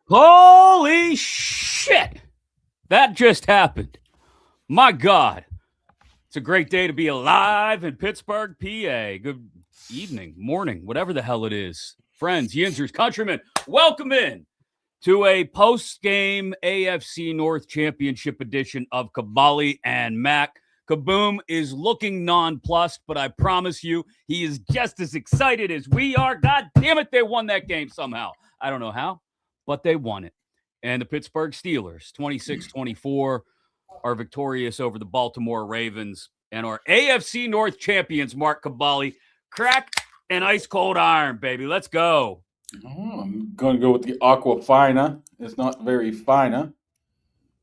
Holy shit! That just happened. My God. It's a great day to be alive in Pittsburgh, PA. Good evening, morning, whatever the hell it is. Friends, Yinzers, countrymen, welcome in to a post-game AFC North Championship edition of Kaboly+Mack. Kaboom is looking nonplussed, but I promise you, he is just as excited as we are. God damn it, they won that game somehow. I don't know how, but they won it. And the Pittsburgh Steelers, 26-24, are victorious over the Baltimore Ravens and our AFC North champions, Mark Kaboly. Crack an ice-cold iron, baby. Let's go. Oh, I'm going to go with the Aquafina. It's not very fina.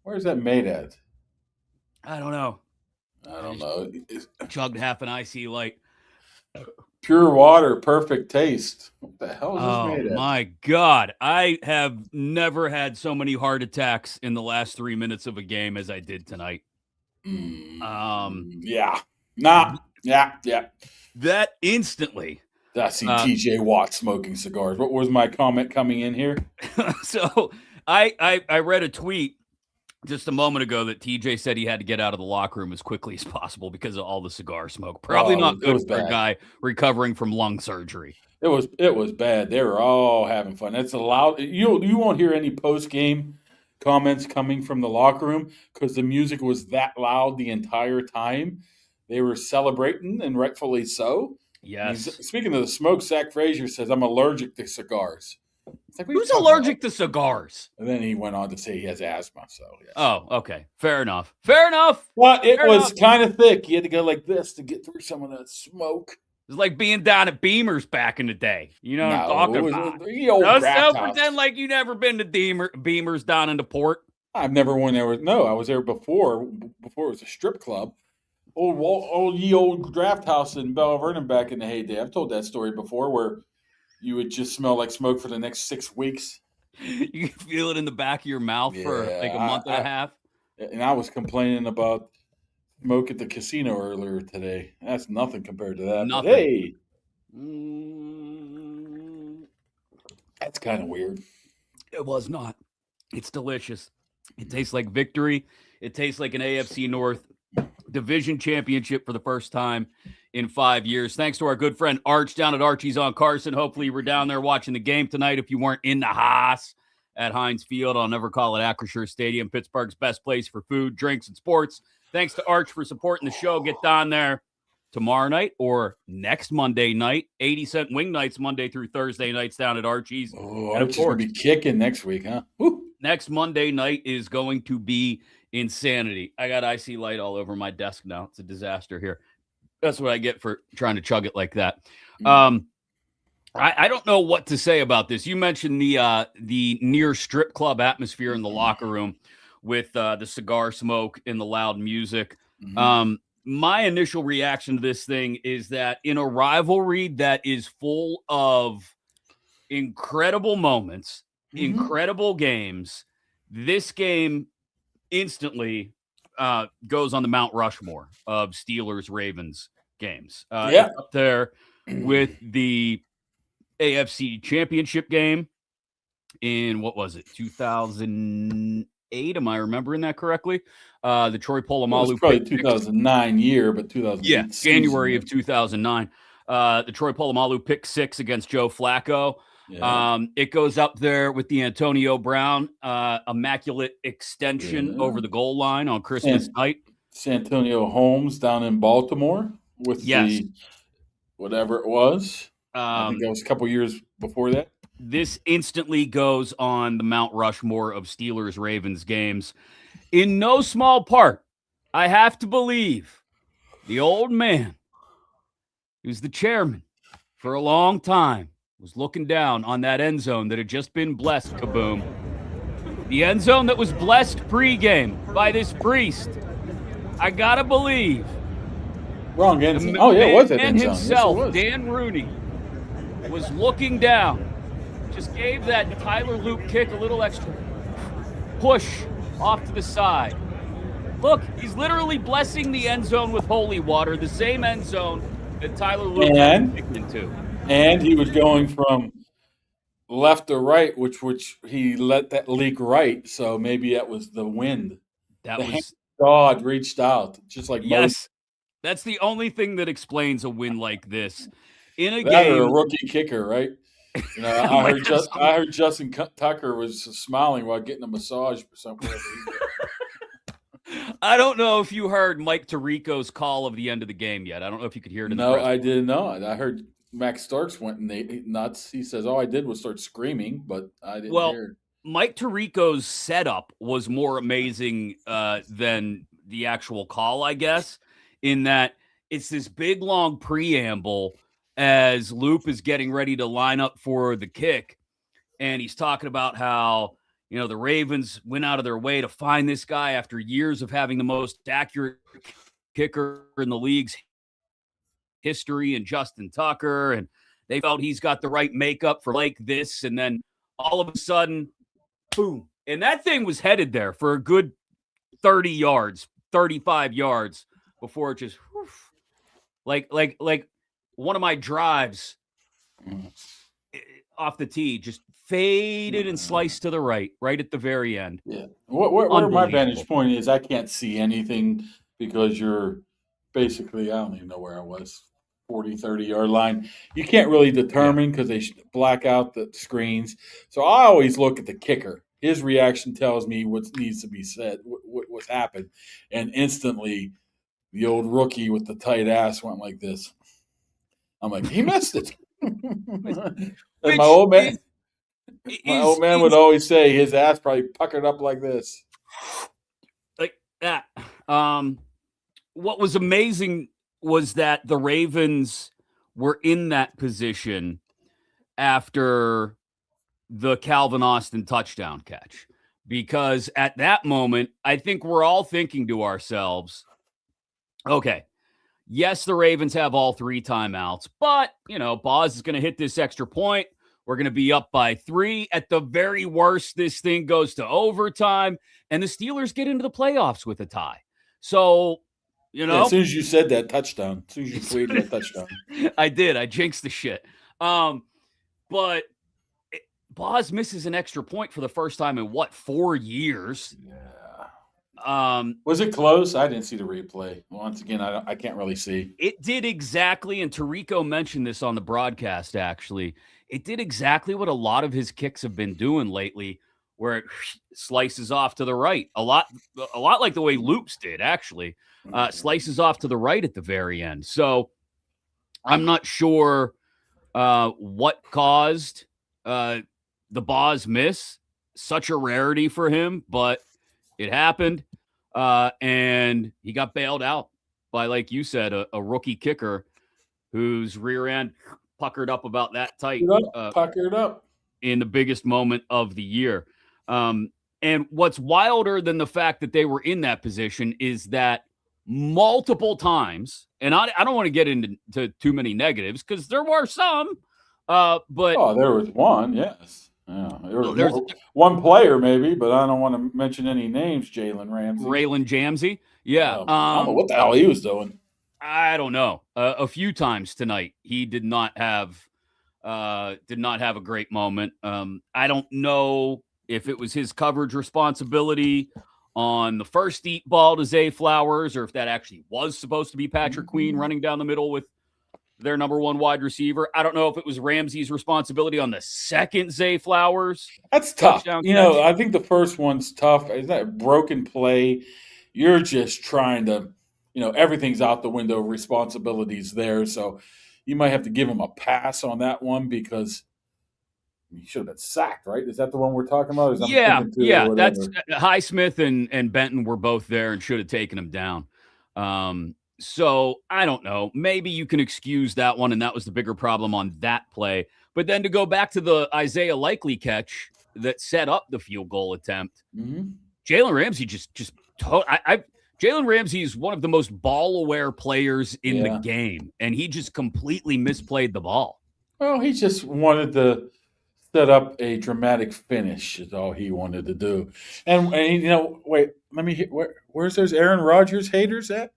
Where's that made at? I don't know. I don't know. It's Chugged half an icy light. pure water, perfect taste. What the hell is this made Oh, at? my God. I have never had so many heart attacks in the last 3 minutes of a game as I did tonight. Yeah. Yeah. That instantly. I see TJ Watt smoking cigars. What was my comment coming in here? So I read a tweet just a moment ago that TJ said he had to get out of the locker room as quickly as possible because of all the cigar smoke. Probably not good for a guy recovering from lung surgery. It was bad. They were all having fun. It's allowed. You won't hear any post game comments coming from the locker room because the music was that loud the entire time. They were celebrating, and rightfully so. Yes. Speaking of the smoke, Zach Frazier says, I'm allergic to cigars. It's like, who's allergic to cigars? And then he went on to say he has asthma. So, yes. Oh, okay. Fair enough. Well, it was kind of thick. You had to go like this to get through some of that smoke. It's like being down at Beamer's back in the day. You know what I'm talking about? Don't pretend like you never been to Beamer's down in the port. I've never went there. I was there before it was a strip club. Old draft house in Belle Vernon back in the heyday. I've told that story before where you would just smell like smoke for the next 6 weeks. You can feel it in the back of your mouth for like a month and a half. And I was complaining about smoke at the casino earlier today. That's nothing compared to that. Nothing. But hey, that's kind of weird. It was not. It's delicious. It tastes like victory. It tastes like an AFC North division championship for the first time in 5 years. Thanks to our good friend Arch down at Archie's on Carson. Hopefully you were down there watching the game tonight. If you weren't in the Haas at Heinz Field, I'll never call it Acrisure Stadium, Pittsburgh's best place for food, drinks, and sports. Thanks to Arch for supporting the show. Get down there tomorrow night or next Monday night. 80-cent wing nights Monday through Thursday nights down at Archie's. Oh, Archie's going to be kicking next week, huh? Woo. Next Monday night is going to be insanity. I got icy light all over my desk now. It's a disaster here. That's what I get for trying to chug it like that. I don't know what to say about this. You mentioned the near strip club atmosphere in the locker room with the cigar smoke and the loud music. My initial reaction to this thing is that in a rivalry that is full of incredible moments, incredible games, this game instantly goes on the Mount Rushmore of Steelers-Ravens games. It's up there with the AFC Championship game in, 2008? Am I remembering that correctly? The Troy Polamalu. It was probably 2009 year, but 2008. Yeah, January of 2009. The Troy Polamalu pick 6 against Joe Flacco. Yeah. It goes up there with the Antonio Brown immaculate extension over the goal line on Christmas night. Santonio Holmes down in Baltimore with the whatever it was. I think that was a couple years before that. This instantly goes on the Mount Rushmore of Steelers-Ravens games. In no small part, I have to believe the old man, who's the chairman for a long time, was looking down on that end zone that had just been blessed, Kaboom. The end zone that was blessed pregame by this priest. I gotta believe. Wrong end zone. Oh, yeah, it was that end zone. And himself, yes, Dan Rooney, was looking down. Just gave that Tyler Loop kick a little extra push off to the side. Look, he's literally blessing the end zone with holy water, the same end zone that Tyler Loop kicked into. And he was going from left or right, which he let that leak right. So maybe that was the wind. That The hand was of God reached out, just like Moses. yes. That's the only thing that explains a win like this in a That or a game. rookie kicker, right? You know, Might have some. I heard Justin Tucker was smiling while getting a massage for something wherever he was. I don't know if you heard Mike Tirico's call of the end of the game yet. I don't know if you could hear it in the No, press I box. didn't know it. I heard Max Starks went nuts. He says, "All I did was start screaming, but I didn't Well, hear it." Mike Tirico's setup was more amazing than the actual call, I guess, in that it's this big long preamble as Loop is getting ready to line up for the kick. And he's talking about how, the Ravens went out of their way to find this guy after years of having the most accurate kicker in the league's history and Justin Tucker. And they felt he's got the right makeup for like this. And then all of a sudden, boom. And that thing was headed there for a good 30 yards, 35 yards before it just whew, like one of my drives off the tee just faded and sliced to the right at the very end. Yeah. Where my Unbelievable. vantage point is, I can't see anything because you're basically, I don't even know where I was, 40, 30-yard line. You can't really Yeah. determine because they black out the screens. So I always look at the kicker. His reaction tells me what needs to be said, what's happened. And instantly, the old rookie with the tight ass went like this. I'm like, he missed it. And Which is my old is man would is always say his ass probably puckered up like this. like that. What was amazing was that the Ravens were in that position after the Calvin Austin touchdown catch. Because at that moment, I think we're all thinking to ourselves, okay, yes, the Ravens have all three timeouts, but, Boz is going to hit this extra point. We're going to be up by 3. At the very worst, this thing goes to overtime, and the Steelers get into the playoffs with a tie. So, Yeah, as soon as you said that touchdown, as soon as you tweeted that touchdown. I did. I jinxed the shit. But Boz misses an extra point for the first time in 4 years? Yeah. Um, Was it close? I didn't see the replay. Once again, I can't really see. It did exactly, and Tirico mentioned this on the broadcast, actually. It did exactly what a lot of his kicks have been doing lately, where it slices off to the right. A lot like the way Loops did, actually. Slices off to the right at the very end. So I'm not sure what caused the Boz miss. Such a rarity for him, but it happened. And he got bailed out by, like you said, a rookie kicker whose rear end puckered up about that tight Puckered up. in the biggest moment of the year. And what's wilder than the fact that they were in that position is that multiple times, and I don't want to get into too many negatives because there were some, but There was one, yes. Yeah, there was there's one player maybe, but I don't want to mention any names. Jalen Ramsey. Raylan Jamsey. Yeah. I don't know what the hell he was doing. I don't know. A few times tonight, he did not have a great moment. I don't know if it was his coverage responsibility on the first deep ball to Zay Flowers, or if that actually was supposed to be Patrick Queen running down the middle with their number one wide receiver. I don't know if it was Ramsey's responsibility on the second Zay Flowers. That's tough. Touchdown You catch. I think the first one's tough. Is that a broken play? You're just trying to, everything's out the window. Responsibilities there, so you might have to give him a pass on that one because he should have been sacked, right? Is that the one we're talking about? Or is I'm Yeah, thinking through or yeah. That's whatever? Highsmith and Benton were both there and should have taken him down. So I don't know. Maybe you can excuse that one, and that was the bigger problem on that play. But then to go back to the Isaiah Likely catch that set up the field goal attempt, Jalen Ramsey Jalen Ramsey is one of the most ball-aware players in the game, and he just completely misplayed the ball. Well, he just wanted to set up a dramatic finish is all he wanted to do. And wait, let me where's those Aaron Rodgers haters at?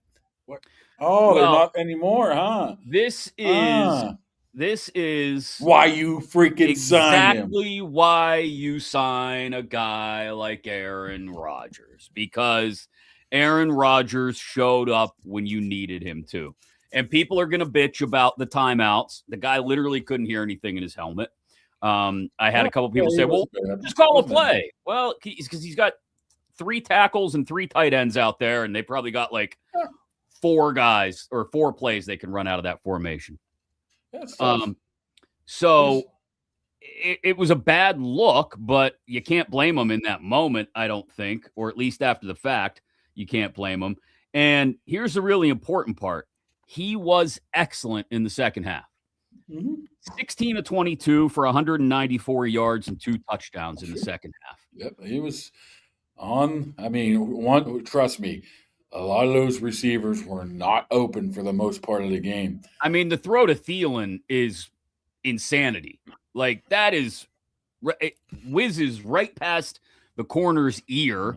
What? Oh, they're Well, not anymore, huh? this is Ah. This is why you freaking sign him. exactly why you sign a guy like Aaron Rodgers, because Aaron Rodgers showed up when you needed him to. And people are going to bitch about the timeouts. The guy literally couldn't hear anything in his helmet. I had a couple people say, well, just call a play. Well, because he's got 3 tackles and 3 tight ends out there, and they probably got like 4 guys or 4 plays they can run out of that formation. So it was a bad look, but you can't blame him in that moment, I don't think, or at least after the fact, you can't blame him. And here's the really important part. He was excellent in the second half. 16 of 22 for 194 yards and 2 touchdowns in the second half. Yep, he was on. I mean, trust me, a lot of those receivers were not open for the most part of the game. I mean, the throw to Thielen is insanity. Like, that is whizzes right past the corner's ear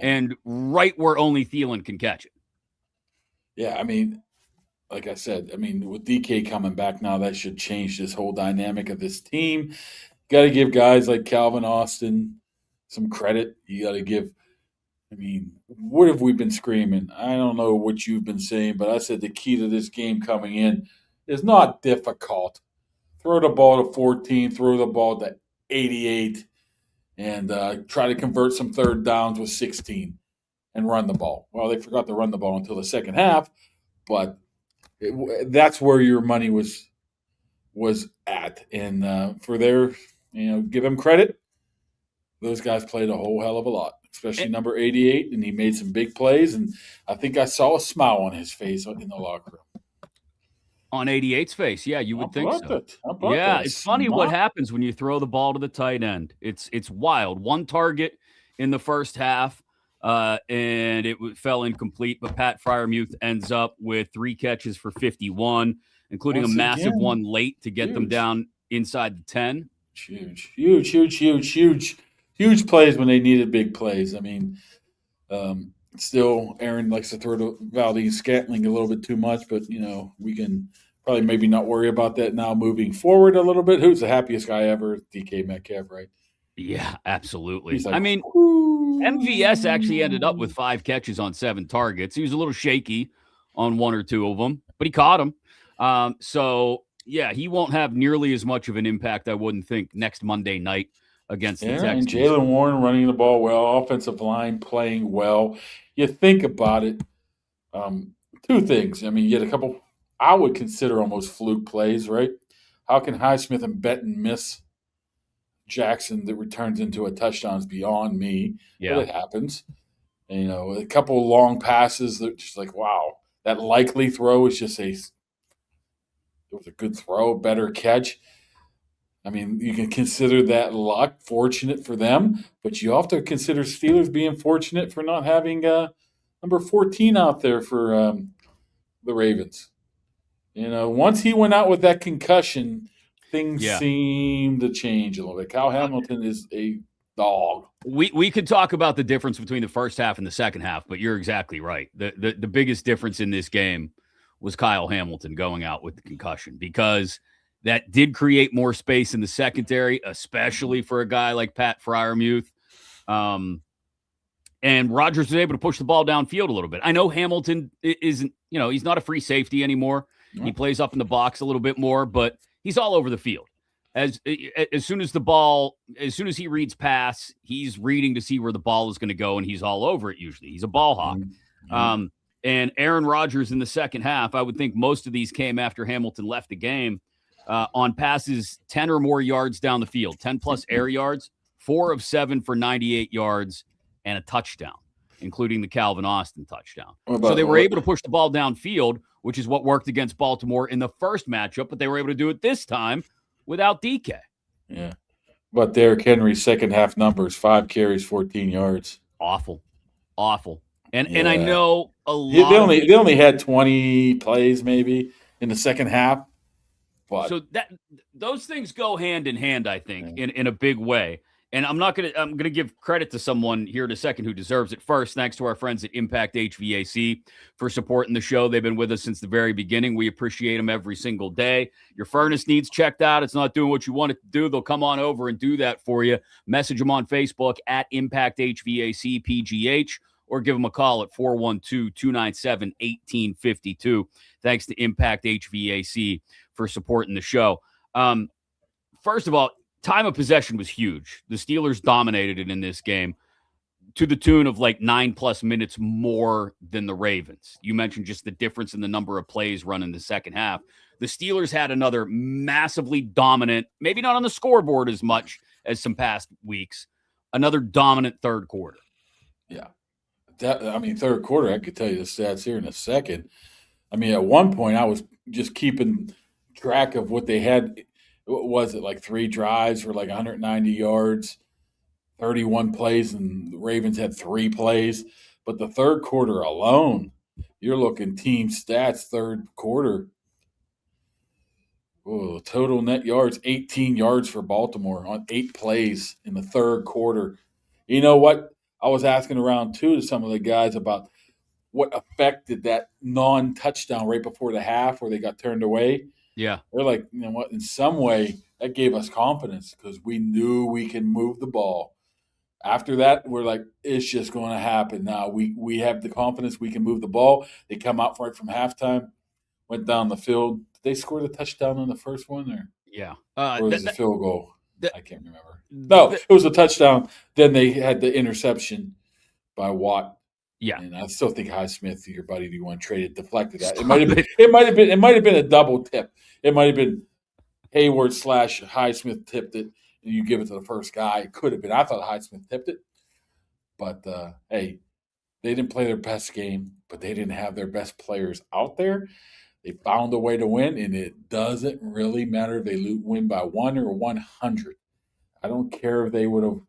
and right where only Thielen can catch it. Yeah, I mean, like I said, I mean, with DK coming back now, that should change this whole dynamic of this team. Got to give guys like Calvin Austin some credit. You got to give. I mean, what have we been screaming? I don't know what you've been saying, but I said the key to this game coming in is not difficult. Throw the ball to 14, throw the ball to 88, and try to convert some third downs with 16 and run the ball. Well, they forgot to run the ball until the second half, but that's where your money was at. And for their, give them credit. Those guys played a whole hell of a lot, especially number 88, and he made some big plays. And I think I saw a smile on his face in the locker room. On 88's face, yeah, you would think so. Yeah, it's funny what happens when you throw the ball to the tight end. It's wild. 1 target in the first half, and it fell incomplete. But Pat Freiermuth ends up with 3 catches for 51, including a massive one late to get them down inside the 10. Huge plays when they needed big plays. I mean, still, Aaron likes to throw to Valdez-Scantling a little bit too much, but, we can probably maybe not worry about that now moving forward a little bit. Who's the happiest guy ever? DK Metcalf, right? Yeah, absolutely. Like, I mean, MVS actually ended up with 5 catches on 7 targets. He was a little shaky on 1 or 2 of them, but he caught them. So, yeah, he won't have nearly as much of an impact, I wouldn't think, next Monday night against the Texans. And Jaylen Warren running the ball well, offensive line playing well. You think about it, 2 things. I mean, you get a couple, I would consider almost fluke plays, right? How can Highsmith and Benton miss Jackson that returns into a touchdown is beyond me. Yeah. But it happens. And, a couple of long passes that just like, wow. That likely throw is just it was a good throw, better catch. I mean, you can consider that luck, fortunate for them, but you have to consider Steelers being fortunate for not having number 14 out there for the Ravens. Once he went out with that concussion, things seem to change a little bit. Kyle Hamilton is a dog. We could talk about the difference between the first half and the second half, but you're exactly right. The biggest difference in this game was Kyle Hamilton going out with the concussion, because that did create more space in the secondary, especially for a guy like Pat Freiermuth. And Rodgers was able to push the ball downfield a little bit. I know Hamilton isn't, he's not a free safety anymore. He plays up in the box a little bit more, but he's all over the field. As soon as he reads pass, he's reading to see where the ball is going to go, and he's all over it usually. He's a ball hawk. Mm-hmm. And Aaron Rodgers in the second half, I would think most of these came after Hamilton left the game, on passes 10 or more yards down the field, 10-plus air yards, 4 of 7 for 98 yards and a touchdown, including the Calvin Austin touchdown. So they were able to push the ball downfield, which is what worked against Baltimore in the first matchup, but they were able to do it this time without DK. Yeah. But Derrick Henry's second half numbers, 5 carries, 14 yards. Awful. And I know a lot. They only had 20 plays maybe in the second half. But so those things go hand in hand, I think, in a big way. And I'm gonna give credit to someone here in a second who deserves it. First, thanks to our friends at Impact HVAC for supporting the show. They've been with us since the very beginning. We appreciate them every single day. Your furnace needs checked out. It's not doing what you want it to do. They'll come on over and do that for you. Message them on Facebook at Impact HVAC PGH, or give them a call at 412-297-1852. Thanks to Impact HVAC for supporting the show. First of all, time of possession was huge. The Steelers dominated it in this game to the tune of like 9+ minutes more than the Ravens. You mentioned just the difference in the number of plays run in the second half. The Steelers had another massively dominant, maybe not on the scoreboard as much as some past weeks, another dominant third quarter. Yeah. Third quarter, I could tell you the stats here in a second. I mean, at one point, I was just keeping track of what they had. What was it, like 3 drives for like 190 yards, 31 plays, and the Ravens had 3 plays. But the third quarter alone, you're looking team stats, third quarter. Oh, total net yards, 18 yards for Baltimore on 8 plays in the third quarter. You know what? I was asking around, too, to some of the guys about what affected that non-touchdown right before the half where they got turned away. Yeah. They're like, you know what? In some way, that gave us confidence because we knew we can move the ball. After that, we're like, it's just going to happen now. We have the confidence we can move the ball. They come out right from halftime, went down the field. Did they score the touchdown on the first one? Or was it a field goal? I can't remember. No, it was a touchdown. Then they had the interception by Watt. Yeah, and I still think Highsmith, your buddy, do you want to trade it? Deflected that. It might have been a double tip. It might have been Hayward / Highsmith tipped it, and you give it to the first guy. It could have been. I thought Highsmith tipped it, but hey, they didn't play their best game, but they didn't have their best players out there. They found a way to win, and it doesn't really matter if they win by 1 or 100. I don't care if they would have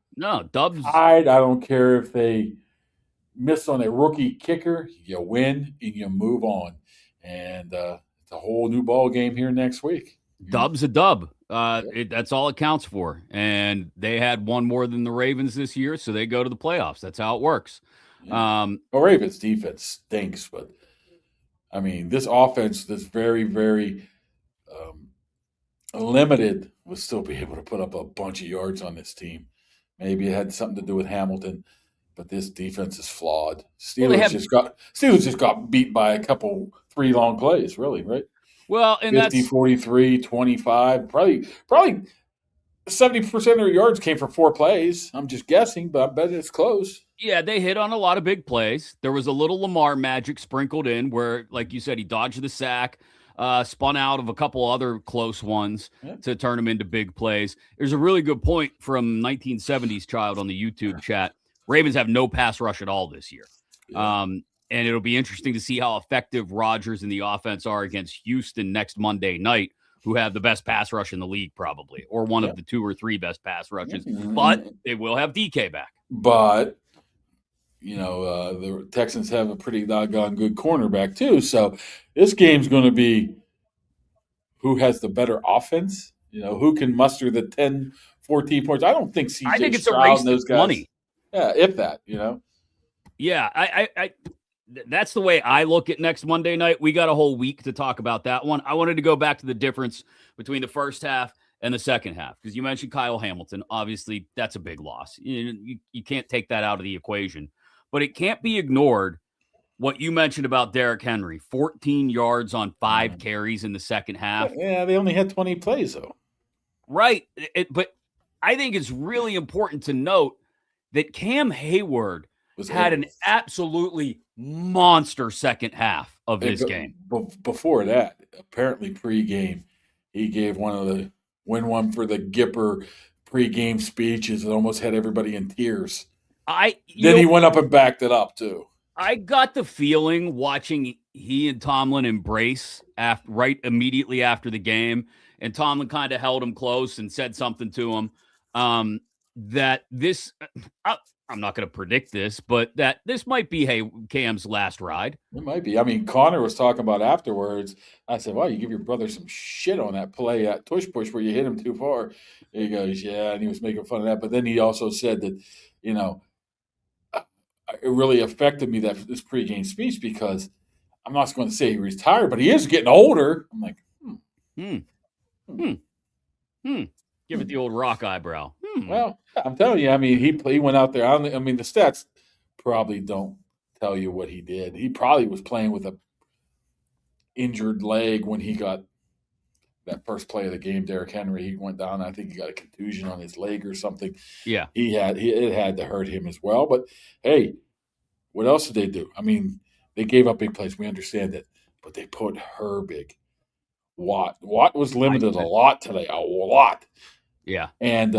tied. I don't care if they missed on a rookie kicker. You win and you move on, and it's a whole new ball game here next week. Dub's a dub. That's all it counts for. And they had one more than the Ravens this year, so they go to the playoffs. That's how it works. Yeah. Ravens defense stinks, but I mean, this offense that's very, very limited would still be able to put up a bunch of yards on this team. Maybe it had something to do with Hamilton, but this defense is flawed. Steelers just got beat by a couple 3 long plays, really, right? Well, and 50, 43, 25, probably 70% of their yards came from 4 plays. I'm just guessing, but I bet it's close. Yeah, they hit on a lot of big plays. There was a little Lamar magic sprinkled in where, like you said, he dodged the sack, spun out of a couple other close ones to turn them into big plays. There's a really good point from 1970s Child on the YouTube chat. Ravens have no pass rush at all this year. Yeah. And it'll be interesting to see how effective Rodgers and the offense are against Houston next Monday night, who have the best pass rush in the league probably, or one of the 2 or 3 best pass rushes. But they will have DK back. But, the Texans have a pretty doggone good cornerback too. So this game's going to be who has the better offense, who can muster the 10, 14 points. I don't think I think it's a race to money. Yeah, if that, Yeah, I that's the way I look at next Monday night. We got a whole week to talk about that one. I wanted to go back to the difference between the first half and the second half because you mentioned Kyle Hamilton. Obviously, that's a big loss. You can't take that out of the equation. But it can't be ignored what you mentioned about Derrick Henry. 14 yards on 5 carries in the second half. Yeah, they only had 20 plays, though. Right. But I think it's really important to note that Cam Hayward had an absolutely monster second half of this game. Before that, apparently pregame, he gave one for the Gipper pregame speeches that almost had everybody in tears. He went up and backed it up too. I got the feeling watching he and Tomlin embrace right immediately after the game, and Tomlin kind of held him close and said something to him. that this, I'm not going to predict this, but that this might be, hey, Cam's last ride. It might be. I mean, Connor was talking about afterwards. I said, "Wow, you give your brother some shit on that play at tush push where you hit him too far." He goes, "Yeah," and he was making fun of that. But then he also said that, you know, it really affected me, that this pregame speech, because I'm not going to say he retired, but he is getting older. I'm like, Hmm. Hmm. Hmm. Give it the old rock eyebrow. Well, I'm telling you, I mean, he went out there. I mean, the stats probably don't tell you what he did. He probably was playing with a injured leg when he got that first play of the game. Derrick Henry, he went down. I think he got a contusion on his leg or something. Yeah. It had to hurt him as well. But hey, what else did they do? I mean, they gave up big plays. We understand it, but they put Herbig. Watt was limited a lot today, a lot. Yeah. And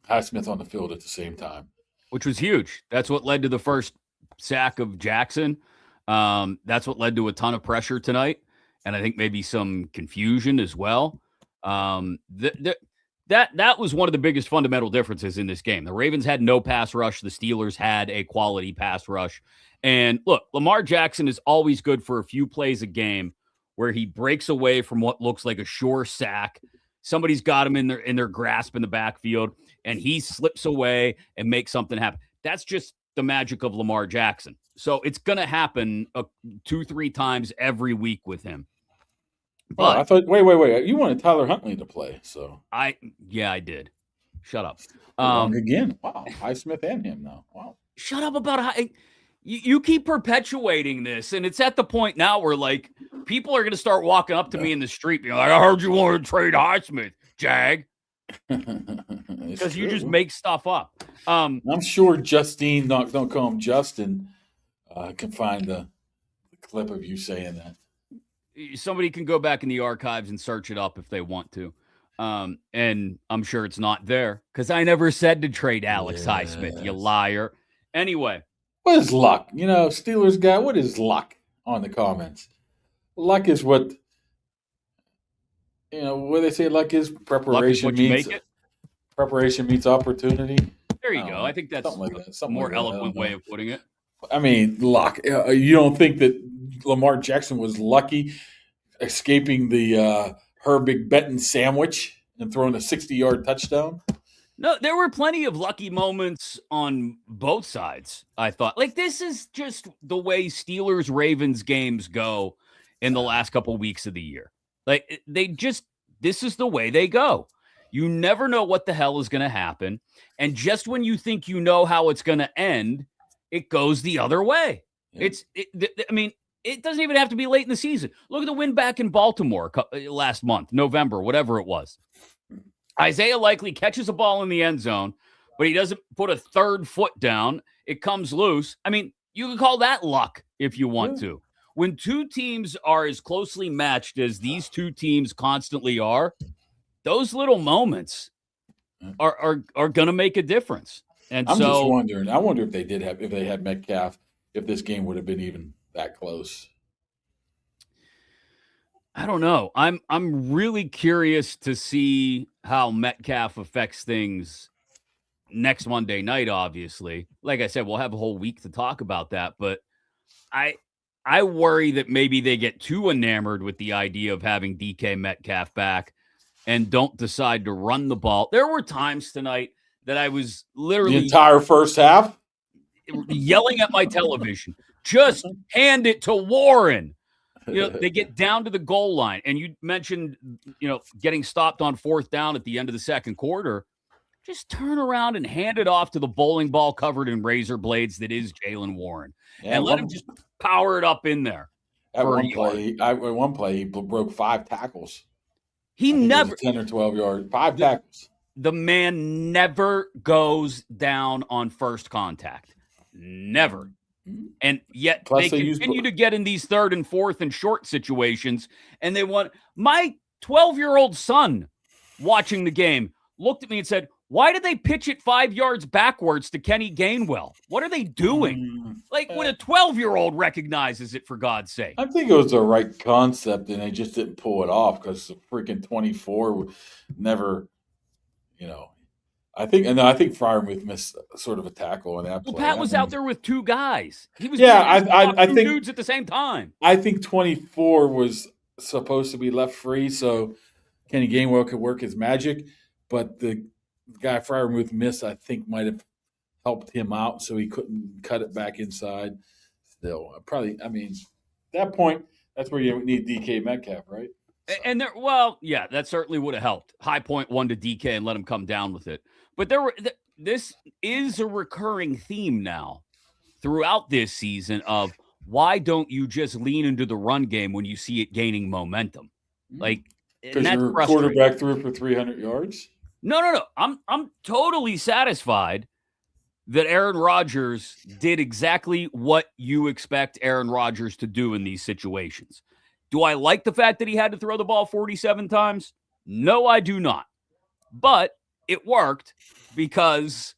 Highsmith on the field at the same time, which was huge. That's what led to the first sack of Jackson. That's what led to a ton of pressure tonight, and I think maybe some confusion as well. That was one of the biggest fundamental differences in this game. The Ravens had no pass rush. The Steelers had a quality pass rush. And look, Lamar Jackson is always good for a few plays a game where he breaks away from what looks like a sure sack. Somebody's got him in their grasp in the backfield, and he slips away and makes something happen. That's just the magic of Lamar Jackson. So it's going to happen 2-3 times every week with him. But I thought, wait. You wanted Tyler Huntley to play, so I did. Shut up. Wrong again. Wow, Highsmith and him now. Wow. Shut up about how you keep perpetuating this, and it's at the point now where like people are going to start walking up to me in the street, being like, "I heard you want to trade Highsmith, Jag," because you just make stuff up. I'm sure Justine, don't call him Justin, can find the clip of you saying that. Somebody can go back in the archives and search it up if they want to. And I'm sure it's not there because I never said to trade Alex Highsmith, you liar. Anyway. What is luck? You know, Steelers guy, what is luck on the comments? Luck is what, what they say luck is? Preparation meets opportunity. There you go. I think that's something like that. A more eloquent way of putting it. I mean, luck. You don't think that Lamar Jackson was lucky escaping the Herbig Benton sandwich and throwing a 60-yard touchdown? No, there were plenty of lucky moments on both sides, I thought. Like, this is just the way Steelers-Ravens games go in the last couple weeks of the year. Like, this is the way they go. You never know what the hell is going to happen. And just when you think you know how it's going to end, it goes the other way. Yeah. It doesn't even have to be late in the season. Look at the win back in Baltimore last month, November, whatever it was. Isaiah Likely catches a ball in the end zone, but he doesn't put a third foot down. It comes loose. I mean, you can call that luck if you want to. When two teams are as closely matched as these two teams constantly are, those little moments are going to make a difference. And I'm just wondering. I wonder if they had Metcalf, if this game would have been even that close. I don't know. I'm really curious to see how Metcalf affects things next Monday night, obviously. Like I said, we'll have a whole week to talk about that, but I worry that maybe they get too enamored with the idea of having DK Metcalf back and don't decide to run the ball. There were times tonight that I was literally the entire first half yelling at my television, just hand it to Warren. They get down to the goal line, and you mentioned, getting stopped on fourth down at the end of the second quarter. Just turn around and hand it off to the bowling ball covered in razor blades that is Jaylen Warren, and let him just power it up in there. At one play, he broke 5 tackles. He never 10 or 12 yards, 5 tackles. The man never goes down on first contact. Never. And yet they continue to get in these third and fourth and short situations. And they want my 12-year-old son watching the game looked at me and said, "Why did they pitch it 5 yards backwards to Kenny Gainwell? What are they doing?" When a 12-year-old recognizes it, for God's sake. I think it was the right concept, and they just didn't pull it off because the freaking 24 never, I think Fryermuth missed sort of a tackle on that Well, play. Pat I was out mean, there with two guys. He was yeah, being asked to block I two think dudes at the same time. 24 was supposed to be left free, so Kenny Gainwell could work his magic, but the guy Fryermuth missed, I think, might have helped him out, so he couldn't cut it back inside. Still, probably. I mean, at that point, that's where you need DK Metcalf, right? So. And there, well, yeah, that certainly would have helped. High point one to DK and let him come down with it. But this is a recurring theme now throughout this season of why don't you just lean into the run game when you see it gaining momentum? Like, and Because that's your frustrating. quarterback threw for 300 yards. No. I'm totally satisfied that Aaron Rodgers did exactly what you expect Aaron Rodgers to do in these situations. Do I like the fact that he had to throw the ball 47 times? No, I do not. But it worked because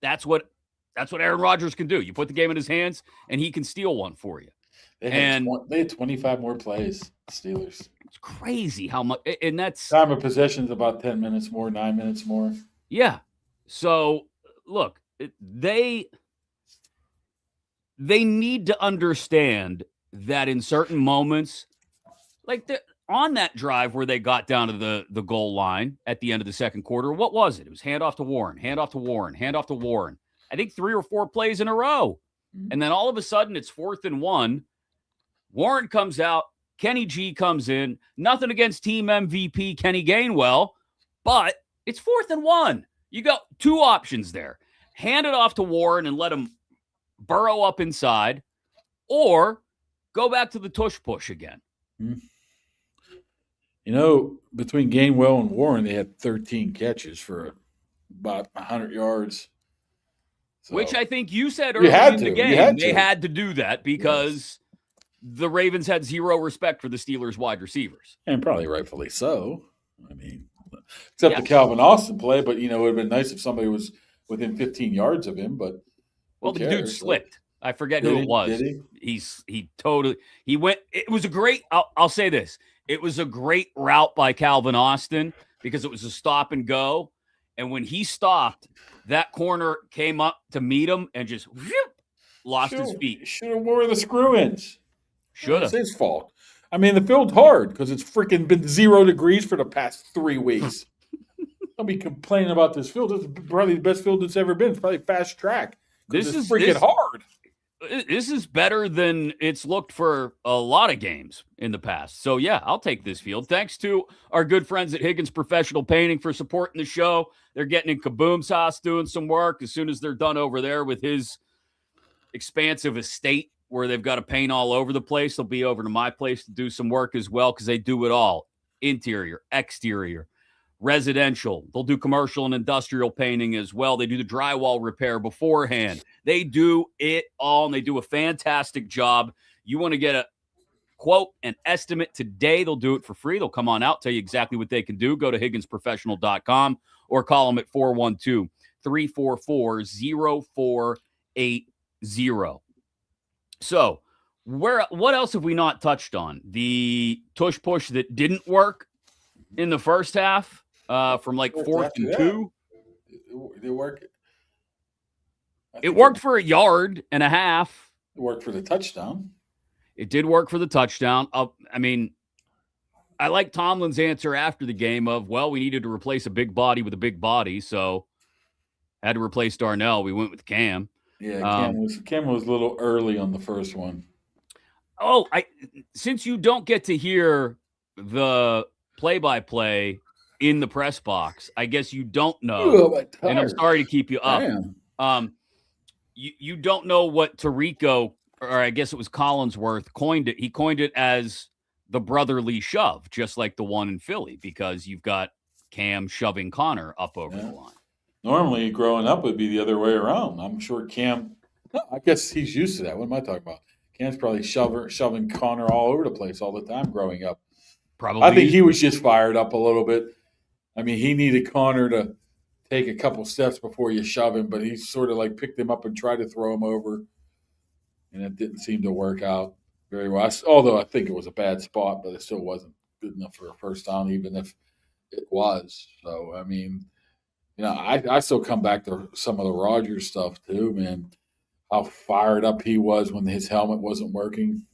that's what Aaron Rodgers can do. You put the game in his hands and he can steal one for you. They had 25 more plays, Steelers. It's crazy how much, and that's time of possession is about 10 minutes more, 9 minutes more. Yeah. So look, they need to understand that in certain moments, like on that drive where they got down to the goal line at the end of the second quarter, what was it? It was handoff to Warren, handoff to Warren, handoff to Warren. I think 3 or 4 plays in a row. And then all of a sudden it's 4th and 1. Warren comes out, Kenny G comes in. Nothing against team MVP Kenny Gainwell, but it's 4th and 1. You got 2 options there. Hand it off to Warren and let him burrow up inside, or go back to the tush push again. You know, between Gainwell and Warren, they had 13 catches for about 100 yards. So, which I think you said early in the game, they had to do that because the Ravens had zero respect for the Steelers' wide receivers. And probably rightfully so. I mean, except the Calvin Austin play, but, you know, it would have been nice if somebody was within 15 yards of him, but well, the dude slipped. I forget who it was. Did he? He went. It was a great. I'll say this. It was a great route by Calvin Austin because it was a stop and go. And when he stopped, that corner came up to meet him and just lost his feet. Should have wore the screw-ins. Should have. It's his fault. I mean, the field's hard because it's freaking been 0 degrees for the past 3 weeks. Don't be complaining about this field. This is probably the best field it's ever been. It's probably fast track. This is freaking hard. This is better than it's looked for a lot of games in the past. So, yeah, I'll take this field. Thanks to our good friends at Higgins Professional Painting for supporting the show. They're getting in Kaboom's house doing some work. As soon as they're done over there with his expansive estate where they've got to paint all over the place, they'll be over to my place to do some work as well because they do it all. Interior, exterior, residential. They'll do commercial and industrial painting as well. They do the drywall repair beforehand. They do it all, and they do a fantastic job. You want to get a quote, an estimate today, they'll do it for free. They'll come on out, tell you exactly what they can do. Go to higginsprofessional.com or call them at 412-344-0480. So, what else have we not touched on? The tush push that didn't work in the first half from like 4th and 2. It worked. It worked for 1.5 yards. It worked for the touchdown. It did work for the touchdown. I mean, I like Tomlin's answer after the game of, well, we needed to replace a big body with a big body, so had to replace Darnell. We went with Cam. Yeah, Cam was a little early on the first one. Oh, since you don't get to hear the play-by-play in the press box, I guess you don't know. And I'm sorry to keep you up. You don't know what Tirico, or I guess it was Collinsworth, coined it. He coined it as the brotherly shove, just like the one in Philly, because you've got Cam shoving Connor up over the line. Normally, growing up would be the other way around. I'm sure Cam, I guess he's used to that. What am I talking about? Cam's probably shoving Connor all over the place all the time growing up. Probably. I think he was just fired up a little bit. I mean, he needed Connor to take a couple steps before you shove him, but he sort of like picked him up and tried to throw him over, and it didn't seem to work out very well. Although I think it was a bad spot, but it still wasn't good enough for a first down, even if it was. So, I mean, I still come back to some of the Rogers stuff too, man. How fired up he was when his helmet wasn't working.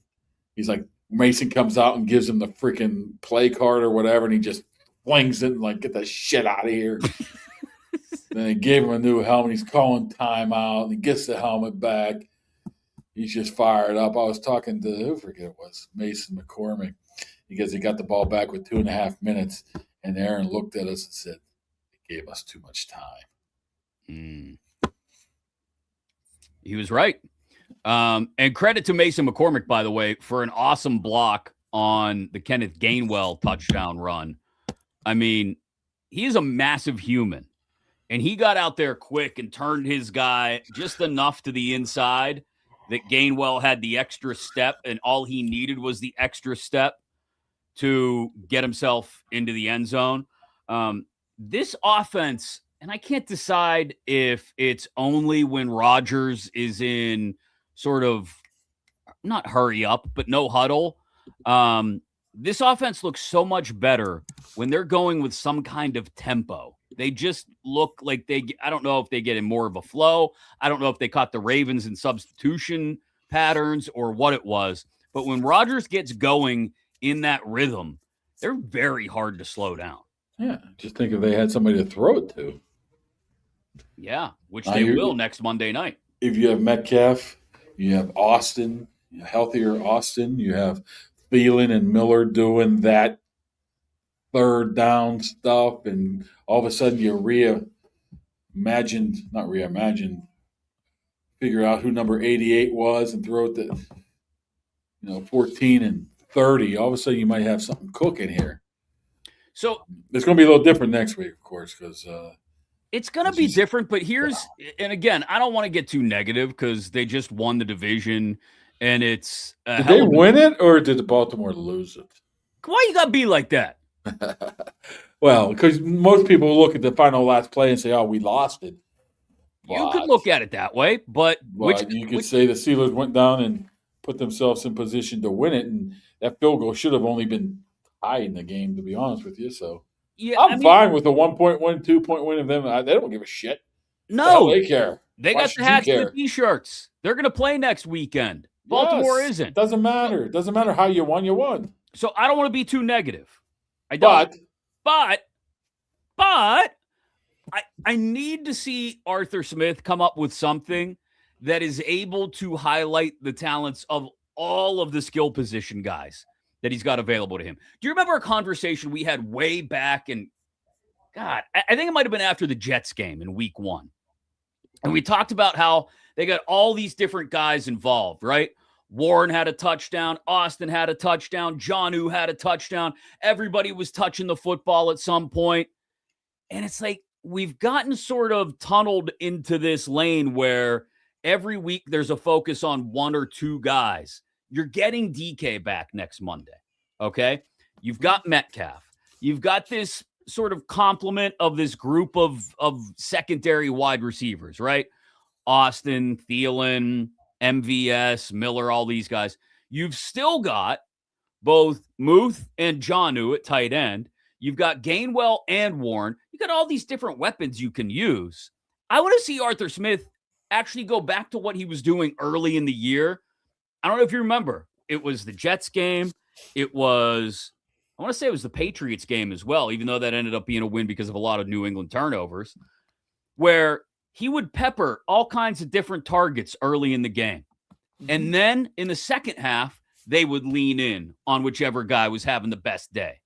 He's like, Mason comes out and gives him the freaking play card or whatever, and he just flings it and like, get the shit out of here. Then they gave him a new helmet. He's calling timeout, and he gets the helmet back. He's just fired up. I was talking to, who forget it was, Mason McCormick, because he got the ball back with 2.5 minutes, and Aaron looked at us and said, "They gave us too much time." He was right. And credit to Mason McCormick, by the way, for an awesome block on the Kenneth Gainwell touchdown run. I mean, he is a massive human, and he got out there quick and turned his guy just enough to the inside that Gainwell had the extra step, and all he needed was the extra step to get himself into the end zone. This offense, and I can't decide if it's only when Rodgers is in sort of not hurry up, but no huddle. This offense looks so much better when they're going with some kind of tempo. They just look like I don't know if they get in more of a flow. I don't know if they caught the Ravens in substitution patterns or what it was. But when Rodgers gets going in that rhythm, they're very hard to slow down. Yeah, just think if they had somebody to throw it to. Yeah, which they will next Monday night. If you have Metcalf, you have Austin, healthier Austin, you have Thielen and Miller doing that third down stuff, and all of a sudden you figure out who number 88 was and throw it to 14 and 30. All of a sudden you might have something cooking here. So it's going to be a little different next week, of course, because it's going to be different. But and again, I don't want to get too negative because they just won the division, and it's did they win it or did Baltimore lose it? Why you got to be like that? Well, because most people look at the last play and say, "Oh, we lost it." But you could look at it that way, but you could say the Steelers went down and put themselves in position to win it, and that field goal should have only been tied in the game, to be honest with you. So yeah, I'm fine with a 1-point win, 2-point win of them. They don't give a shit. No, they care. They got the hats and the T-shirts. They're going to play next weekend. Baltimore isn't. Doesn't matter. It doesn't matter how you won. You won. So I don't want to be too negative. I don't. But I need to see Arthur Smith come up with something that is able to highlight the talents of all of the skill position guys that he's got available to him. Do you remember a conversation we had way back in, God, I think it might have been after the Jets game in week 1. And we talked about how they got all these different guys involved, right? Warren had a touchdown. Austin had a touchdown. Jonnu had a touchdown. Everybody was touching the football at some point. And it's like we've gotten sort of tunneled into this lane where every week there's a focus on one or two guys. You're getting DK back next Monday, okay? You've got Metcalf. You've got this sort of complement of this group of secondary wide receivers, right? Austin, Thielen, MVS, Miller, all these guys. You've still got both Muth and Jonnu at tight end. You've got Gainwell and Warren. You got all these different weapons you can use. I want to see Arthur Smith actually go back to what he was doing early in the year. I don't know if you remember. It was the Jets game. I want to say it was the Patriots game as well, even though that ended up being a win because of a lot of New England turnovers, where he would pepper all kinds of different targets early in the game. And then in the second half, they would lean in on whichever guy was having the best day.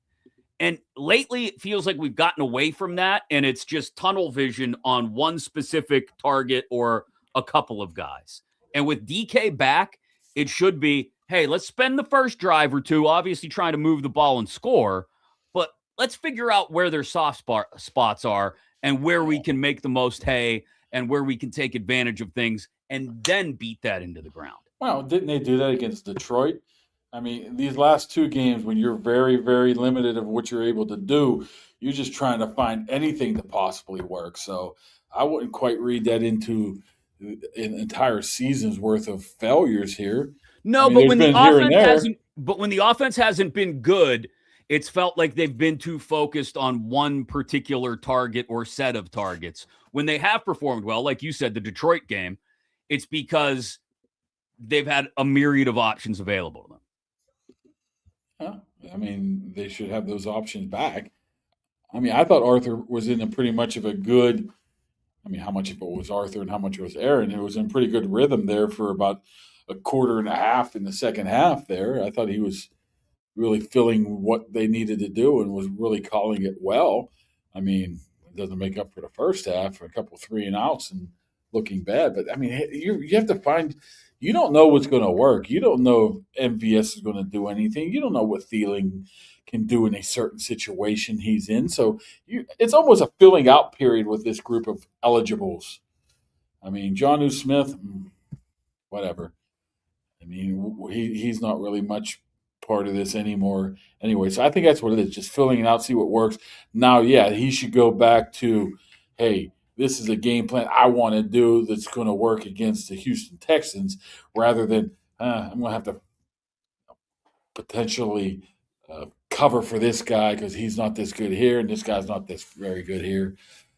And lately, it feels like we've gotten away from that, and it's just tunnel vision on one specific target or a couple of guys. And with DK back, it should be, hey, let's spend the first drive or two, obviously trying to move the ball and score, but let's figure out where their soft spots are and where we can make the most hay and where we can take advantage of things and then beat that into the ground. Well, didn't they do that against Detroit? I mean, these last two games, when you're very, very limited of what you're able to do, you're just trying to find anything to possibly work. So I wouldn't quite read that into an entire season's worth of failures here. No, but when the offense hasn't been good, It's felt like they've been too focused on one particular target or set of targets. When they have performed well, like you said, the Detroit game, it's because they've had a myriad of options available to them. I mean, they should have those options back. I mean, I thought Arthur was in a pretty much of a good. I mean, how much of it was Arthur and how much was Aaron? It was in pretty good rhythm there for about a quarter and a half in the second half. There, I thought he was really filling what they needed to do and was really calling it well. I mean, it doesn't make up for the first half, a couple 3-and-outs and looking bad. But I mean, you have to find. You don't know what's going to work. You don't know if MVS is going to do anything. You don't know what Thielen can do in a certain situation he's in. So it's almost a filling out period with this group of eligibles. I mean, Jonnu Smith, whatever. I mean, he's not really much part of this anymore anyway. So I think that's what it is, just filling it out, see what works. Now, yeah, he should go back to, hey, this is a game plan I want to do that's going to work against the Houston Texans rather than I'm going to have to potentially cover for this guy because he's not this good here and this guy's not this very good here.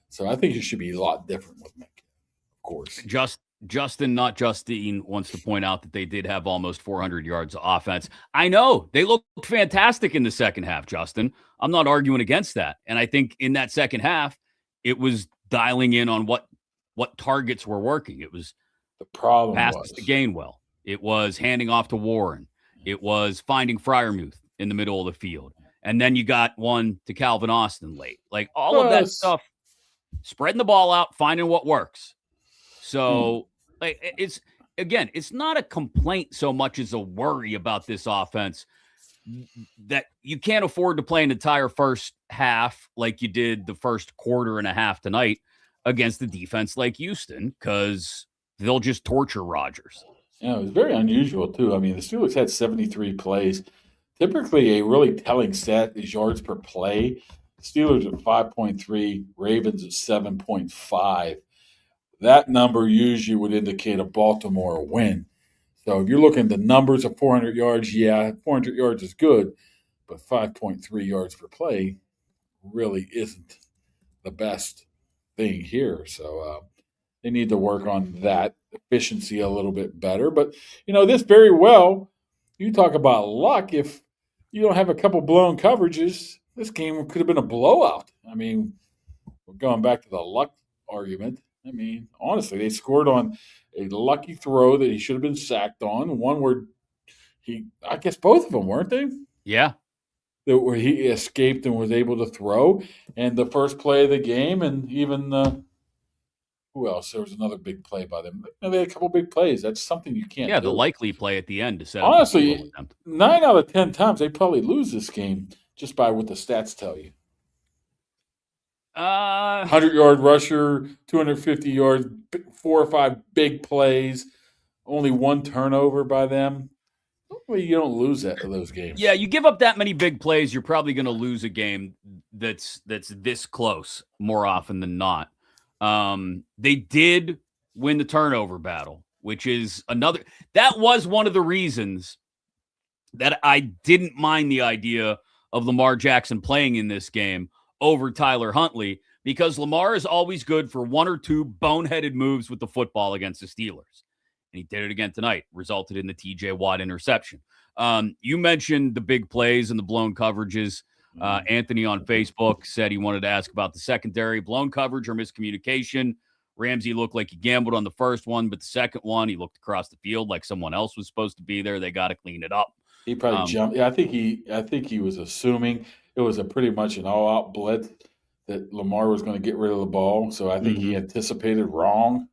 So I think it should be a lot different with Mick, of course. Justin, not Justine, wants to point out that they did have almost 400 yards of offense. I know they looked fantastic in the second half, Justin. I'm not arguing against that. And I think in that second half, it was dialing in on what targets were working. It was the problem passes to Gainwell. It was handing off to Warren. It was finding Freiermuth in the middle of the field. And then you got one to Calvin Austin late. Like all of that stuff, spreading the ball out, finding what works. So like, it's not a complaint so much as a worry about this offense that you can't afford to play an entire first half like you did the first quarter and a half tonight against the defense like Houston, because they'll just torture Rodgers. Yeah, it was very unusual, too. I mean, the Steelers had 73 plays. Typically, a really telling stat is yards per play. Steelers at 5.3, Ravens at 7.5. That number usually would indicate a Baltimore win. So if you're looking at the numbers of 400 yards, yeah, 400 yards is good, but 5.3 yards per play really isn't the best thing here. So they need to work on that efficiency a little bit better. But, this very well, you talk about luck. If you don't have a couple blown coverages, this game could have been a blowout. I mean, we're going back to the luck argument. I mean, honestly, they scored on a lucky throw that he should have been sacked on. One where I guess both of them, weren't they? Yeah. Where he escaped and was able to throw. And the first play of the game, and even who else? There was another big play by them. They had a couple big plays. That's something you can't do. Yeah, the likely play at the end to set honestly, 9 out of 10 times they probably lose this game just by what the stats tell you. 100-yard rusher, 250 yards, 4 or 5 big plays, only 1 turnover by them. Well, you don't lose those games. Yeah, you give up that many big plays, you're probably going to lose a game that's this close more often than not. They did win the turnover battle, which is another. That was one of the reasons that I didn't mind the idea of Lamar Jackson playing in this game over Tyler Huntley, because Lamar is always good for 1 or 2 boneheaded moves with the football against the Steelers. And he did it again tonight, resulted in the TJ Watt interception. You mentioned the big plays and the blown coverages. Anthony on Facebook said he wanted to ask about the secondary. Blown coverage or miscommunication. Ramsey looked like he gambled on the first one, but the second one, he looked across the field like someone else was supposed to be there. They got to clean it up. He probably jumped. Yeah, I think he was assuming it was pretty much an all-out blitz that Lamar was going to get rid of the ball. So I think he anticipated wrong.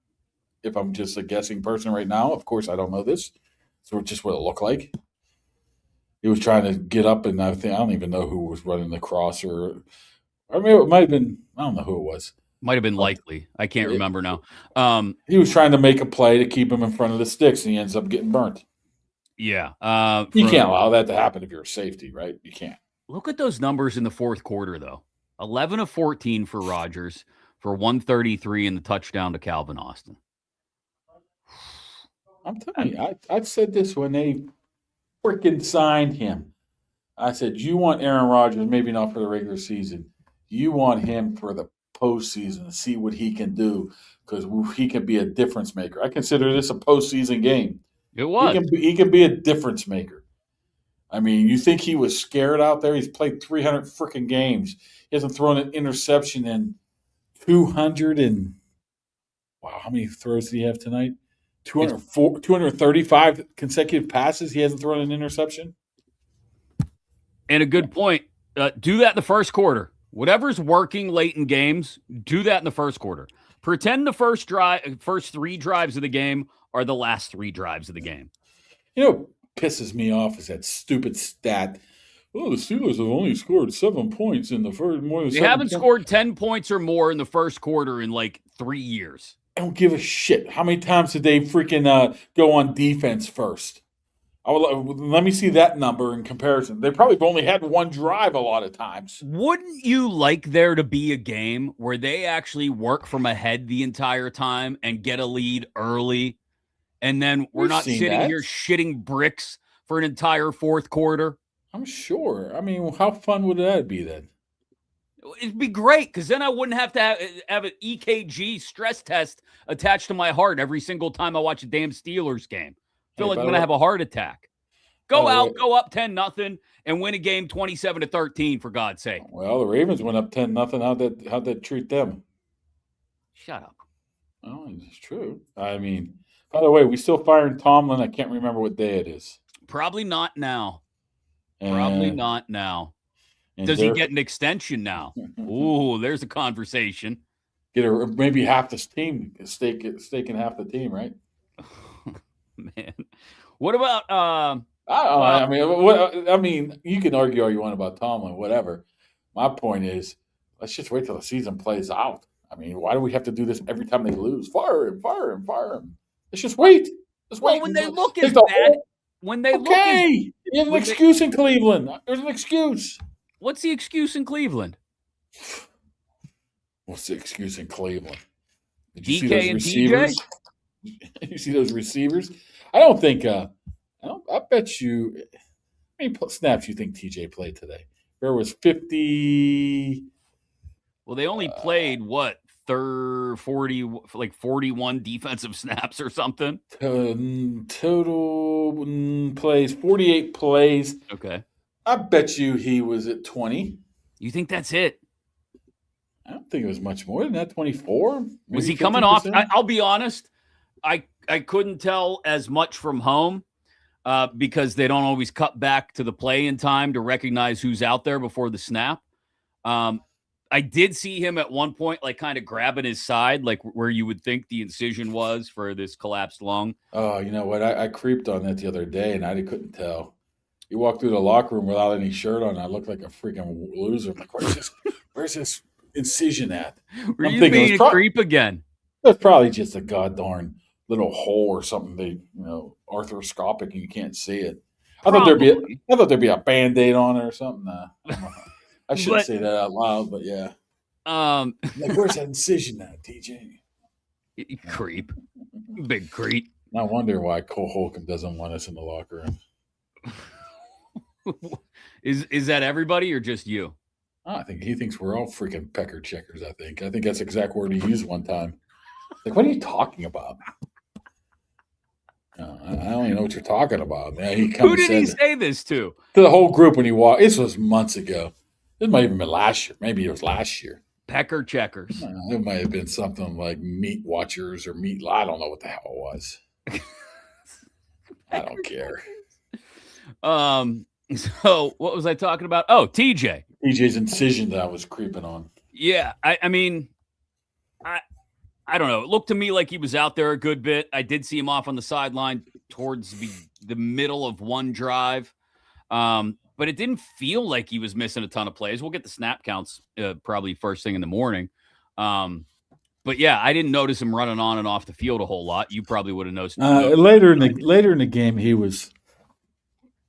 If I'm just a guessing person right now, of course I don't know this, so it's just what it looked like. He was trying to get up, and I don't even know who was running the cross, or I mean, it might have been. I don't know who it was. Might have been likely. I can't remember now. He was trying to make a play to keep him in front of the sticks, and he ends up getting burnt. Yeah. You can't allow that to happen if you're a safety, right? You can't. Look at those numbers in the fourth quarter, though. 11 of 14 for Rodgers for 133 and the touchdown to Calvin Austin. I'm telling you, I said this when they freaking signed him. I said, you want Aaron Rodgers, maybe not for the regular season. You want him for the postseason to see what he can do because he can be a difference maker. I consider this a postseason game. It He was. can be a difference maker. I mean, you think he was scared out there? He's played 300 freaking games. He hasn't thrown an interception in 200 and wow, how many throws did he have tonight? It's 235 consecutive passes. He hasn't thrown an interception. and a good point. Do that in the first quarter. Whatever's working late in games, do that in the first quarter. Pretend the first three drives of the game are the last three drives of the game. You know what pisses me off is that stupid stat. Oh, the Steelers have only scored 7 points in the first more than They 7 haven't points. scored 10 points or more in the first quarter in like 3 years. I don't give a shit. How many times did they freaking go on defense first? Let me see that number in comparison. They probably have only had one drive a lot of times. Wouldn't you like there to be a game where they actually work from ahead the entire time and get a lead early? And then we're We've not seen sitting that. here shitting bricks for an entire fourth quarter. I'm sure. I mean, how fun would that be then? It'd be great because then I wouldn't have to have an EKG stress test attached to my heart every single time I watch a damn Steelers game. I feel like I'm going to have a heart attack. Go out, go up 10-0, and win a game 27-13, for God's sake. Well, the Ravens went up 10-0. How'd that treat them? Shut up. Oh, it's true. I mean, by the way, we still firing Tomlin. I can't remember what day it is. Probably not now. And Does he get an extension now? Ooh, there's a conversation. Maybe half the team, staking half the team, right? Man, what about? I mean, you can argue all you want about Tomlin, whatever. My point is, let's just wait till the season plays out. I mean, why do we have to do this every time they lose? Fire him, fire him, fire him. Let's just wait. Let's wait. When they look as bad, you have an excuse in Cleveland. There's an excuse. What's the excuse in Cleveland? What's the excuse in Cleveland? Did you see those receivers? You see those receivers? I don't think. I bet you. How many snaps you think TJ played today? There was 50. Well, they only played 41 defensive snaps or something. Total plays, 48 plays. Okay. I bet you he was at 20. You think that's it? I don't think it was much more than that. 24. Was he coming off? I'll be honest. I couldn't tell as much from home because they don't always cut back to the play in time to recognize who's out there before the snap. I did see him at one point, like kind of grabbing his side, like where you would think the incision was for this collapsed lung. Oh, you know what? I creeped on that the other day, and I couldn't tell. He walked through the locker room without any shirt on. I looked like a freaking loser. I'm like, where's this incision at? Were you being a creep again? That's probably just a goddarn little hole or something. Arthroscopic, and you can't see it. I thought there'd be a Band-Aid on it or something. I shouldn't say that out loud, but yeah. Like, where's that incision at, TJ? You creep. Big creep. I wonder why Cole Holcomb doesn't want us in the locker room. Is that everybody or just you? I think he thinks we're all freaking pecker checkers, I think that's the exact word he used one time. Like, what are you talking about? I don't even know what you're talking about. Yeah, who did he say this to? To the whole group when he walked. This was months ago. It might have even been last year. Maybe it was last year. Pecker checkers. It might have been something like meat watchers or meat. I don't know what the hell it was. I don't care. So what was I talking about? Oh, TJ. TJ's incision that I was creeping on. Yeah, I mean, I don't know. It looked to me like he was out there a good bit. I did see him off on the sideline towards the middle of one drive. But it didn't feel like he was missing a ton of plays. We'll get the snap counts probably first thing in the morning. But yeah, I didn't notice him running on and off the field a whole lot. You probably would have noticed. Later in the game, he was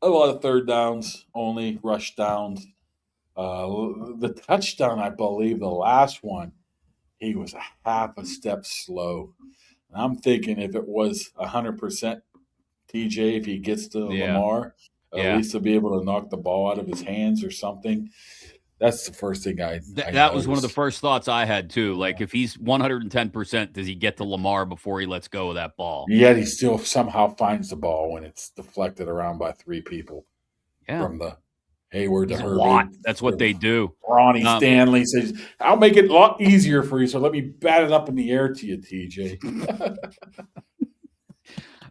a lot of third downs, only rush downs. The touchdown, I believe, the last one, he was a half a step slow. And I'm thinking if it was 100% TJ, if he gets to Lamar, At least to be able to knock the ball out of his hands or something. That's the first thing I That was one of the noticed. first thoughts I had too. Like, if he's 110%, does he get to Lamar before he lets go of that ball? Yet he still somehow finds the ball when it's deflected around by three people Yeah, from the Hayward to he's a lot. Herbig. That's what they do. Ronnie Stanley says, "I'll make it a lot easier for you, so let me bat it up in the air to you, TJ."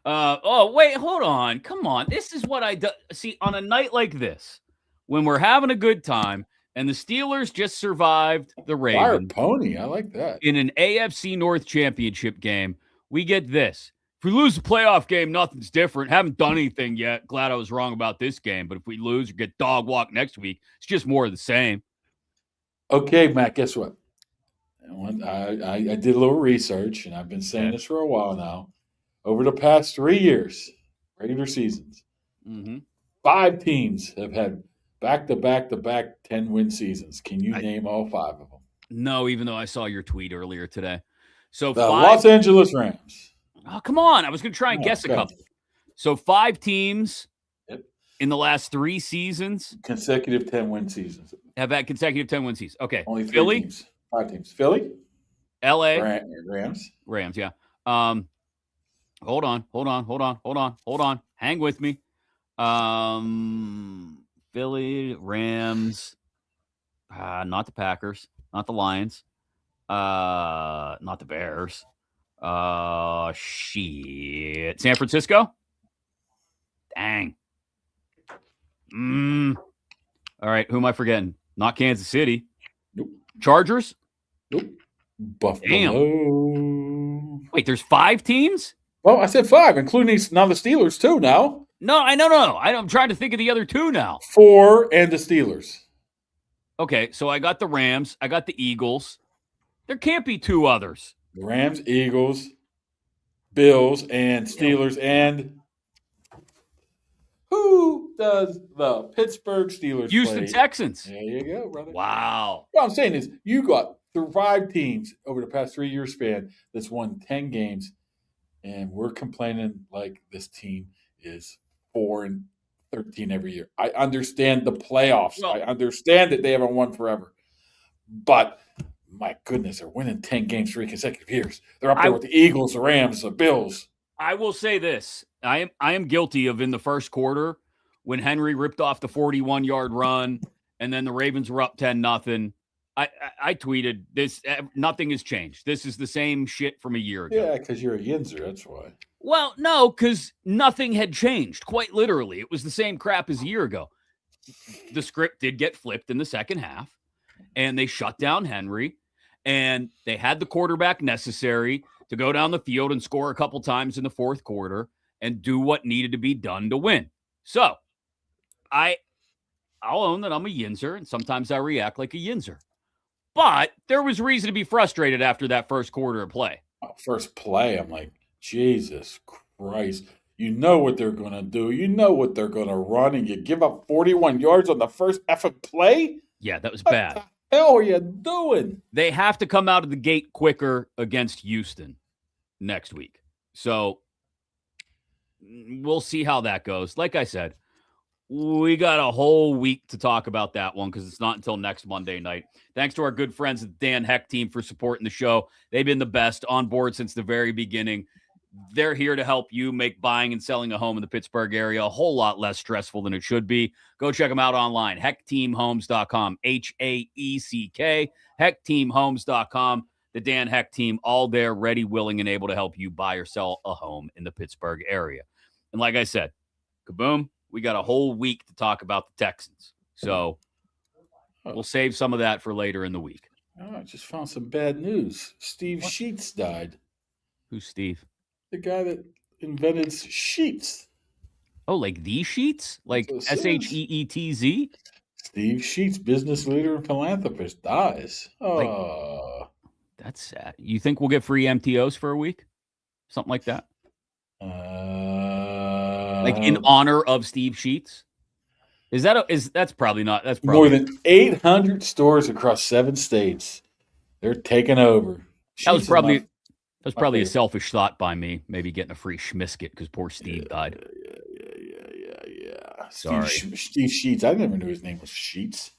Oh, wait, hold on. Come on. This is what I do. See, on a night like this, when we're having a good time, and the Steelers just survived the Fire Ravens pony, I like that. in an AFC North championship game, we get this. If we lose the playoff game, nothing's different. Haven't done anything yet. Glad I was wrong about this game. But if we lose or get dog walk next week, it's just more of the same. Okay, Matt, guess what? I did a little research, and I've been saying this for a while now. Over the past 3 years, regular seasons, 5 teams have had back-to-back 10-win seasons. Can you name all 5 of them? No, even though I saw your tweet earlier today. So the Los Angeles Rams. Oh, come on. I was going to try and guess a couple. So 5 teams in the last 3 seasons. Consecutive 10-win seasons. Have had consecutive 10-win seasons. Okay. Only 3 Philly? teams. 5 teams. Philly. L.A. Rams. Rams, yeah. Hold on. Hang with me. Philly, Rams, not the Packers, not the Lions, not the Bears. Shit. San Francisco? Dang. All right, who am I forgetting? Not Kansas City. Nope. Chargers? Nope. Buffalo. Damn. Wait, there's 5 teams? Well, I said 5, including now the Steelers too now. No, I know. I'm trying to think of the other 2 now. 4 and the Steelers. Okay, so I got the Rams. I got the Eagles. There can't be 2 others. The Rams, Eagles, Bills, and Steelers. And who does the Pittsburgh Steelers Houston play? Texans. There you go, brother. Wow. What I'm saying is you got 5 teams over the past 3-year span that's won 10 games, and we're complaining like this team is 4-13 every year. I understand the playoffs. Well, I understand that they haven't won forever. But my goodness, they're winning 10 games 3 consecutive years. They're up there with the Eagles, the Rams, the Bills. I will say this. I am guilty of in the first quarter when Henry ripped off the 41-yard run and then the Ravens were up 10-0. I tweeted this. Nothing has changed. This is the same shit from a year ago. Yeah, because you're a Yinzer. That's why. Well, no, because nothing had changed. Quite literally, it was the same crap as a year ago. The script did get flipped in the second half, and they shut down Henry, and they had the quarterback necessary to go down the field and score a couple times in the fourth quarter and do what needed to be done to win. So, I'll own that I'm a Yinzer, and sometimes I react like a Yinzer. But there was reason to be frustrated after that first quarter of play. First play, I'm like, Jesus Christ. You know what they're going to do. You know what they're going to run, and you give up 41 yards on the first effing play? Yeah, that was bad. What the hell are you doing? They have to come out of the gate quicker against Houston next week. So we'll see how that goes. Like I said, we got a whole week to talk about that one because it's not until next Monday night. Thanks to our good friends at the Dan Heck team for supporting the show. They've been the best on board since the very beginning. They're here to help you make buying and selling a home in the Pittsburgh area a whole lot less stressful than it should be. Go check them out online, heckteamhomes.com, H-A-E-C-K, heckteamhomes.com. The Dan Heck team, all there, ready, willing, and able to help you buy or sell a home in the Pittsburgh area. And like I said, kaboom, we got a whole week to talk about the Texans. So we'll save some of that for later in the week. Oh, I just found some bad news. Steve Sheets died. Who's Steve? The guy that invented sheets. Oh, like these sheets? Like S-H-E-E-T-Z? Steve Sheets, business leader and philanthropist, dies. Oh. That's sad. You think we'll get free MTOs for a week? Something like that? Like in honor of Steve Sheets? That's probably not. That's probably more than 800 stores across 7 states. They're taking over. That was probably a selfish thought by me. Maybe getting a free Schmisket because poor Steve died. Yeah. Sorry. Steve Sheets. I never knew his name was Sheets.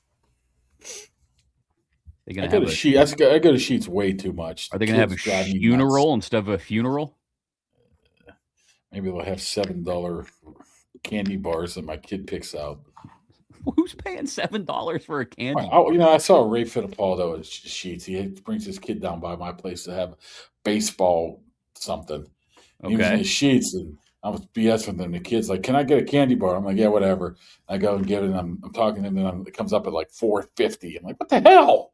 They're I gonna go have to Sheets. I go to Sheets way too much. Are The they gonna have a kids drive me nuts. funeral instead of a funeral? Maybe they'll have $7 candy bars that my kid picks out. Who's paying $7 for a candy? I saw Ray Fittipaldo at Sheets. He brings his kid down by my place to have baseball something. And he was in his Sheets, and I was BS with him. The kid's like, "Can I get a candy bar?" I'm like, "Yeah, whatever." I go and get it, and I'm talking to him, and it comes up at like $4.50. I'm like, "What the hell?"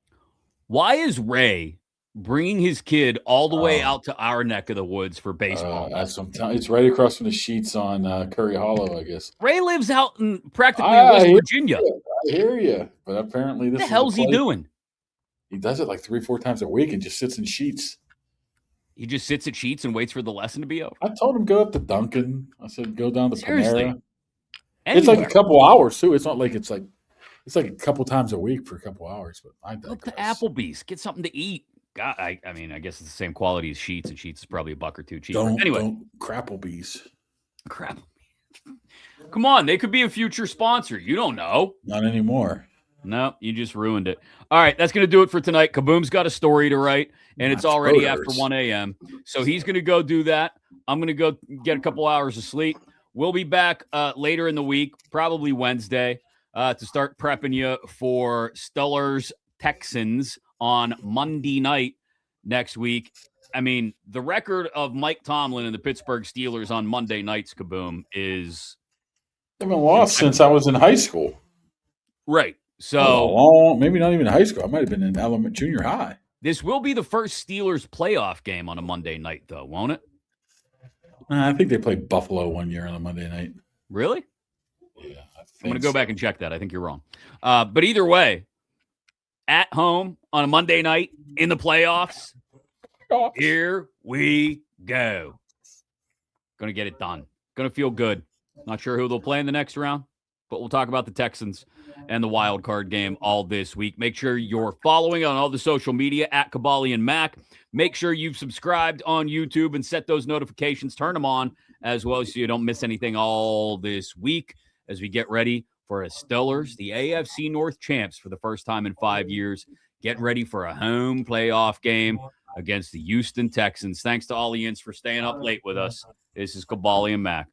Why is Ray bringing his kid all the way out to our neck of the woods for baseball? That's what I'm telling you. It's right across from the Sheets on Curry Hollow, I guess. Ray lives out in practically West Virginia. I hear you, but apparently this what the hell's he doing? He does it like 3 or 4 times a week and just sits in Sheets. He just sits at Sheets and waits for the lesson to be over. I told him go up to Duncan. I said go down to Seriously? Panera. It's like a couple hours too. It's not like it's like a couple times a week for a couple hours. But I digress. Look to Applebee's, get something to eat. God, I mean, I guess it's the same quality as Sheets, and Sheets is probably $1 or $2 cheaper. Don't Crapplebee's. Crap. Come on, they could be a future sponsor. You don't know. Not anymore. No, you just ruined it. All right, that's going to do it for tonight. Kaboom's got a story to write, and it's already after 1 a.m. So he's going to go do that. I'm going to go get a couple hours of sleep. We'll be back later in the week, probably Wednesday, to start prepping you for Steelers Texans on Monday night next week. I mean, the record of Mike Tomlin and the Pittsburgh Steelers on Monday nights, Kaboom, is... I've been lost since I was in high school. Right. So maybe not even high school. I might have been in junior high. This will be the first Steelers playoff game on a Monday night, though, won't it? I think they played Buffalo one year on a Monday night. Really? Yeah. I'm going to go back and check that. I think you're wrong. But either way, at home on a Monday night in the playoffs, here we go. Going to get it done. Going to feel good. Not sure who they'll play in the next round, but we'll talk about the Texans and the wild card game all this week. Make sure you're following on all the social media at Kaboly+Mack. Make sure you've subscribed on YouTube and set those notifications. Turn them on as well so you don't miss anything all this week as we get ready for a Steelers, the AFC North champs for the first time in 5 years. Get ready for a home playoff game against the Houston Texans. Thanks to Alliance for staying up late with us. This is Kaboly+Mack.